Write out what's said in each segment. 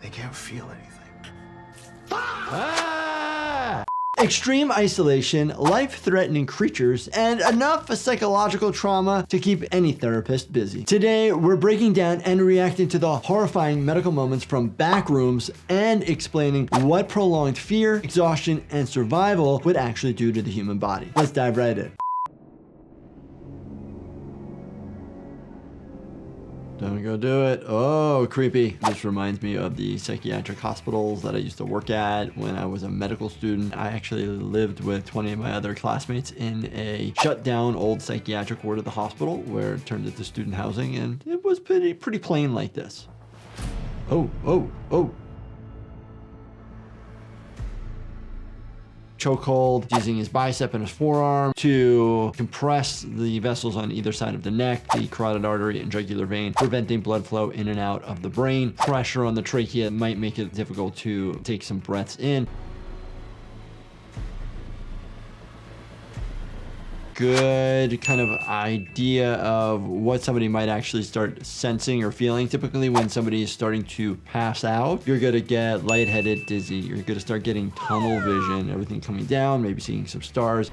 They can't feel anything. Ah! Extreme isolation, life-threatening creatures, and enough psychological trauma to keep any therapist busy. Today, we're breaking down and reacting to the horrifying medical moments from Backrooms and explaining what prolonged fear, exhaustion, and survival would actually do to the human body. Let's dive right in. Don't go do it. Oh, creepy. This reminds me of the psychiatric hospitals that I used to work at when I was a medical student. I actually lived with 20 of my other classmates in a shut down old psychiatric ward of the hospital where it turned into student housing, and it was pretty plain like this. Oh. Chokehold, using his bicep and his forearm to compress the vessels on either side of the neck, the carotid artery and jugular vein, preventing blood flow in and out of the brain. Pressure on the trachea might make it difficult to take some breaths in. Good kind of idea of what somebody might actually start sensing or feeling. Typically when somebody is starting to pass out, you're gonna get lightheaded, dizzy, you're gonna start getting tunnel vision, everything coming down, maybe seeing some stars.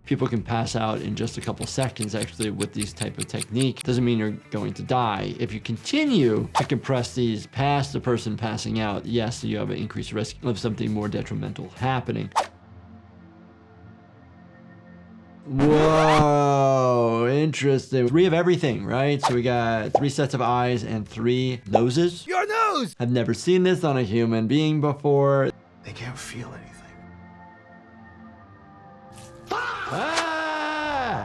People can pass out in just a couple seconds actually with these type of technique. Doesn't mean you're going to die. If you continue to compress these past the person passing out, yes, you have an increased risk of something more detrimental happening. Whoa, interesting. 3 of everything, right? So we got 3 sets of eyes and 3 noses. Your nose! I've never seen this on a human being before. They can't feel anything. Ah!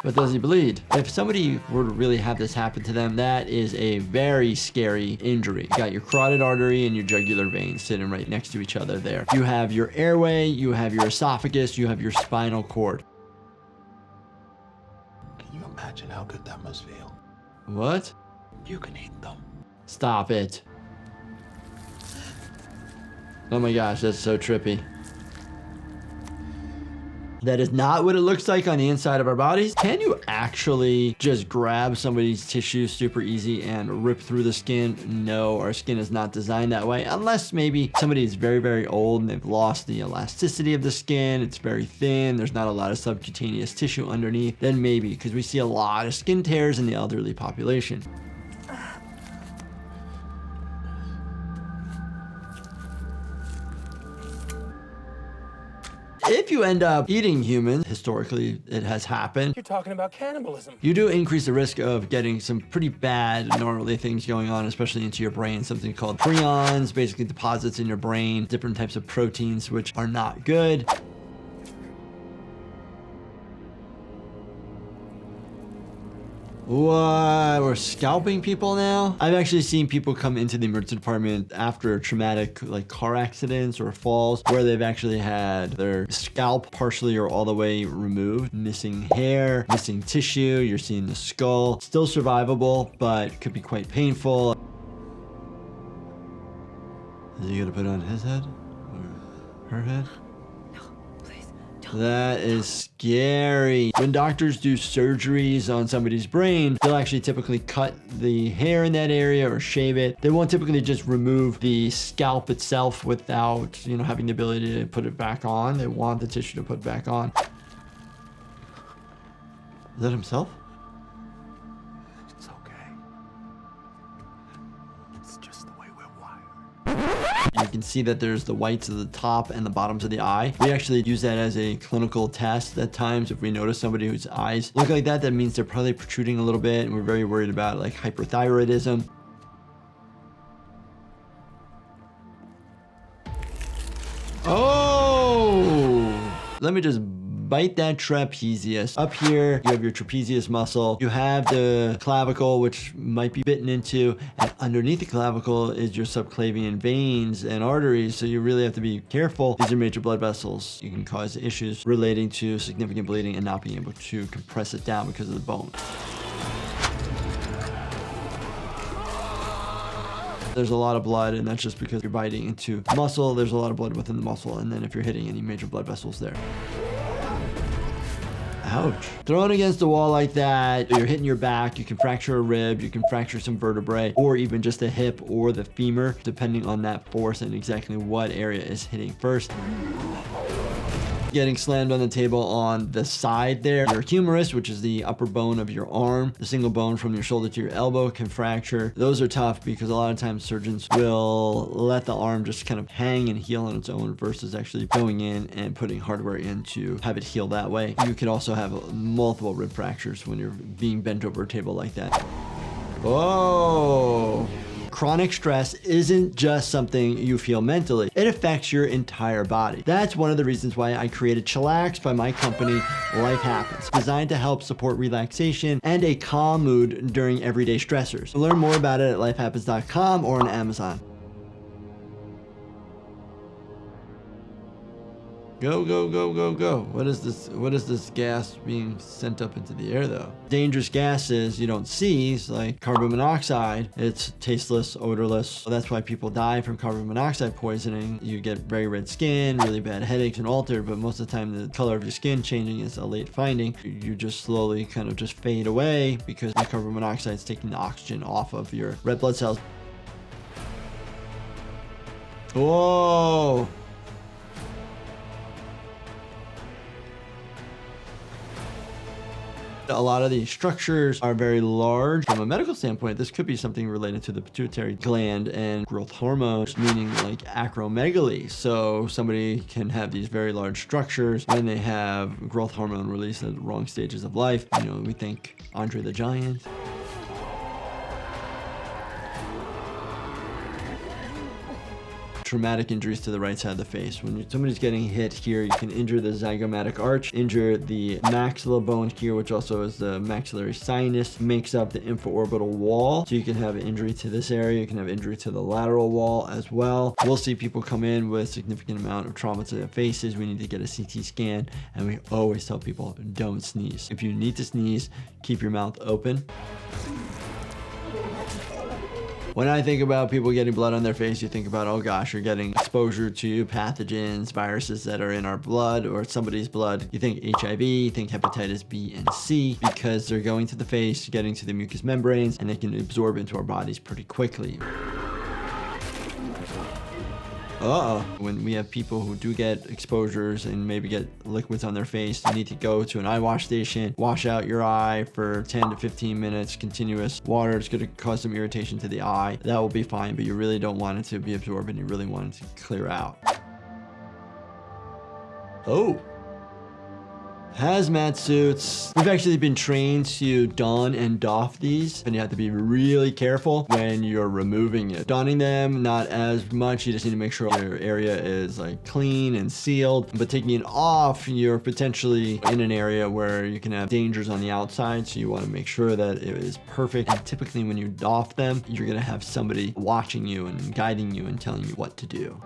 But does he bleed? If somebody were to really have this happen to them, that is a very scary injury. You got your carotid artery and your jugular vein sitting right next to each other there. You have your airway, you have your esophagus, you have your spinal cord. Can you imagine how good that must feel? What? You can eat them. Stop it. Oh my gosh, that's so trippy. That is not what it looks like on the inside of our bodies. Can you actually just grab somebody's tissue super easy and rip through the skin? No, our skin is not designed that way. Unless maybe somebody is very old and they've lost the elasticity of the skin. It's very thin. There's not a lot of subcutaneous tissue underneath. Then maybe, because we see a lot of skin tears in the elderly population. If you end up eating humans, historically it has happened, You're talking about cannibalism. you do increase the risk of getting some pretty bad gnarly things going on, especially into your brain. Something called prions, basically deposits in your brain, different types of proteins which are not good. What? We're scalping people now? I've actually seen people come into the emergency department after traumatic like car accidents or falls where they've actually had their scalp partially or all the way removed. Missing hair, missing tissue, you're seeing the skull. Still survivable, but could be quite painful. Is he gonna put on his head? Or her head? That is scary. When doctors do surgeries on somebody's brain, they'll actually typically cut the hair in that area or shave it. They won't typically just remove the scalp itself without, having the ability to put it back on. They want the tissue to put back on. Is that himself? It's okay. It's just the way we're wired. You can see that there's the whites of the top and the bottoms of the eye. We actually use that as a clinical test at times. If we notice somebody whose eyes look like that, that means they're probably protruding a little bit, and we're very worried about like hyperthyroidism. Oh! Let me just bite that trapezius. Up here, you have your trapezius muscle. You have the clavicle, which might be bitten into, and underneath the clavicle is your subclavian veins and arteries, so you really have to be careful. These are major blood vessels. You can cause issues relating to significant bleeding and not being able to compress it down because of the bone. There's a lot of blood, and that's just because you're biting into muscle. There's a lot of blood within the muscle, and then if you're hitting any major blood vessels there. Ouch. Thrown against the wall like that, you're hitting your back, you can fracture a rib, you can fracture some vertebrae, or even just the hip or the femur, depending on that force and exactly what area is hitting first. Getting slammed on the table on the side there. Your humerus, which is the upper bone of your arm, the single bone from your shoulder to your elbow, can fracture. Those are tough because a lot of times surgeons will let the arm just kind of hang and heal on its own versus actually going in and putting hardware in to have it heal that way. You could also have multiple rib fractures when you're being bent over a table like that. Whoa. Chronic stress isn't just something you feel mentally. It affects your entire body. That's one of the reasons why I created Chillax by my company, Life Happens, designed to help support relaxation and a calm mood during everyday stressors. Learn more about it at lifehappens.com or on Amazon. Go, go, go, go, go. What is this? What is this gas being sent up into the air though? Dangerous gases you don't see, like carbon monoxide. It's tasteless, odorless. So that's why people die from carbon monoxide poisoning. You get very red skin, really bad headaches and altered, but most of the time the color of your skin changing is a late finding. You just slowly kind of just fade away because the carbon monoxide is taking the oxygen off of your red blood cells. Whoa. A lot of these structures are very large. From a medical standpoint, this could be something related to the pituitary gland and growth hormones, meaning like acromegaly. So somebody can have these very large structures when they have growth hormone release at the wrong stages of life. You know, we think Andre the Giant. Traumatic injuries to the right side of the face. When somebody's getting hit here, you can injure the zygomatic arch, injure the maxilla bone here, which also is the maxillary sinus, makes up the infraorbital wall. So you can have an injury to this area. You can have injury to the lateral wall as well. We'll see people come in with significant amount of trauma to their faces. We need to get a CT scan, and we always tell people don't sneeze. If you need to sneeze, keep your mouth open. When I think about people getting blood on their face, you think about, oh gosh, you're getting exposure to pathogens, viruses that are in our blood or somebody's blood. You think HIV, you think hepatitis B and C, because they're going to the face, getting to the mucous membranes, and they can absorb into our bodies pretty quickly. When we have people who do get exposures and maybe get liquids on their face, you need to go to an eye wash station, wash out your eye for 10 to 15 minutes, continuous water. It's going to cause some irritation to the eye. That will be fine, but you really don't want it to be absorbed and you really want it to clear out. Oh. Hazmat suits. We've actually been trained to don and doff these, and you have to be really careful when you're removing it. Donning them, not as much. You just need to make sure your area is like clean and sealed, but taking it off, you're potentially in an area where you can have dangers on the outside, so you want to make sure that it is perfect. And typically when you doff them, you're going to have somebody watching you and guiding you and telling you what to do.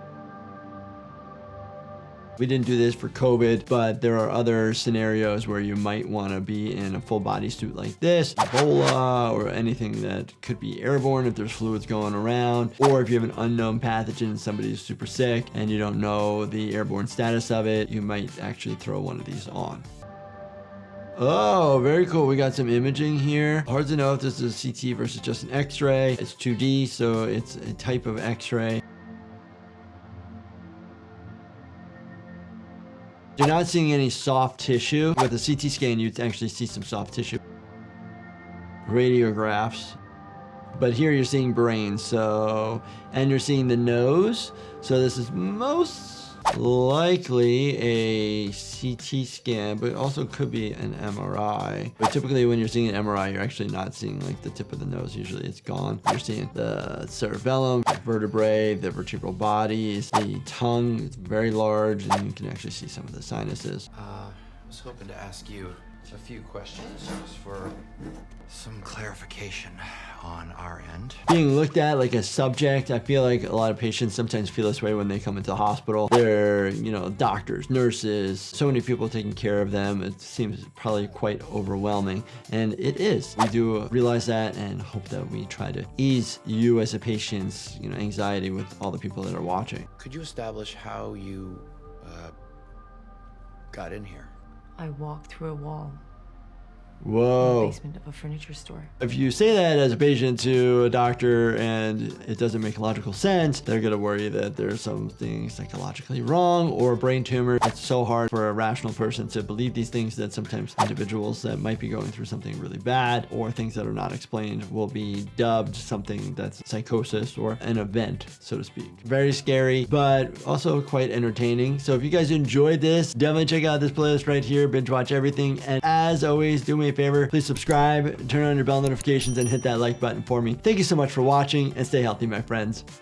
We didn't do this for COVID, but there are other scenarios where you might want to be in a full body suit like this, Ebola, or anything that could be airborne if there's fluids going around, or if you have an unknown pathogen, somebody's super sick and you don't know the airborne status of it, you might actually throw one of these on. Oh, very cool. We got some imaging here. Hard to know if this is a CT versus just an X-ray. It's 2D, so it's a type of X-ray. You're not seeing any soft tissue. With a CT scan, you'd actually see some soft tissue. Radiographs. But here you're seeing brain, and you're seeing the nose. So this is most likely a CT scan, but also could be an MRI. But typically when you're seeing an MRI, you're actually not seeing like the tip of the nose. Usually it's gone. You're seeing the cerebellum, the vertebrae, the vertebral bodies, the tongue. It's very large, and you can actually see some of the sinuses. I was hoping to ask you a few questions just for some clarification on our end. Being looked at like a subject, I feel like a lot of patients sometimes feel this way when they come into the hospital. They're, doctors, nurses, so many people taking care of them. It seems probably quite overwhelming, and it is. We do realize that and hope that we try to ease you as a patient's, anxiety with all the people that are watching. Could you establish how you got in here? I walked through a wall in the Whoa. basement of a furniture store. If you say that as a patient to a doctor and it doesn't make logical sense, they're gonna worry that there's something psychologically wrong or a brain tumor. It's so hard for a rational person to believe these things that sometimes individuals that might be going through something really bad or things that are not explained will be dubbed something that's psychosis or an event, so to speak. Very scary, but also quite entertaining. So if you guys enjoyed this, definitely check out this playlist right here, binge watch everything. And as always, do me a favor, please subscribe, turn on your bell notifications, and hit that like button for me. Thank you so much for watching, and stay healthy, my friends.